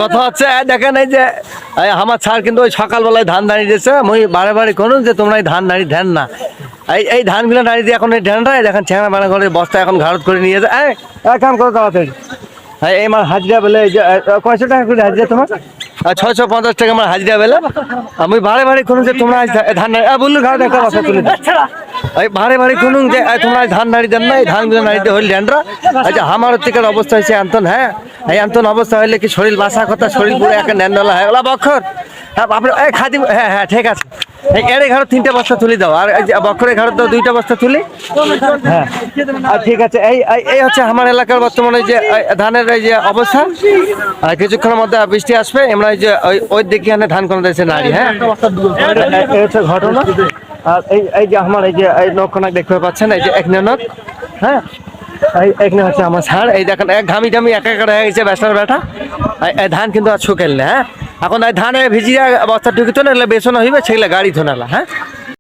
কথা হচ্ছে দেখেন এই যে আমার ছাড় কিন্তু ওই সকালবেলায় ধান দাঁড়িয়ে দিয়েছে, মুই বারে বারে করুন যে তোমরা এই ধান দাঁড়িয়ে ধ্যান না, এই ধানগুলো দাঁড়িয়ে দিয়ে এখন এই ধ্যানটা দেখেন ছেঁড়া মানা করে বস্তা এখন ঘাড়ত করে নিয়ে যায়। এই কাম করো তাড়াতাড়ি। এই আমার হাজিরা বেলে এই যে 500 টাকা করে হাজিরা তোমার, 650 টাকা আমার হাজিরা বেলে। আমি বারে বারে করুন যে তোমরা ধান বললু ঘাড় একটা বস্তা তুলে এই বারে বারে করুন যে তোমরা ধান নাড়ি দেন না, এই ধানগুলো নাড়িতে হইল ধ্যানরা। আচ্ছা আমার থেকে অবস্থা হয়েছে আন্তন, হ্যাঁ এই আন্তন অবস্থা হইলে কি শরীর বাসা কথা, শরীর পুরো একটা ন্যান্ডলা হয়ে গেল বক্ষর। হ্যাঁ আপনি এই খাদি, হ্যাঁ হ্যাঁ ঠিক আছে, এর ঘরে 3টে বস্তা তুলে দাও, আর বক্ষরের ঘরে তো 2টা বস্তা তুলি। হ্যাঁ ঠিক আছে। এই হচ্ছে আমার এলাকার বর্তমানে যে ধানের এই যে অবস্থা। আর কিছুক্ষণের মধ্যে বৃষ্টি আসবে, আমরা এই যে ওই দিকে ধান কোনো দিয়েছে নারী। হ্যাঁ এই হচ্ছে ঘটনা। আর এই যে আমার এই যে এই নখনাক দেখতে পাচ্ছেন, এই যে এক নখ, হ্যাঁ এখানে হচ্ছে আমার ছাড়। এই দেখেন এক ঘামি টামি একাকার হয়ে গেছে বেসার বেটা। এই ধান কিন্তু আর শুকেল না। হ্যাঁ এখন এই ধানে ভিজিয়ে বস্তা ঢুকিত না, বেসন হইবে সেগুলো গাড়ি ধোনালা। হ্যাঁ।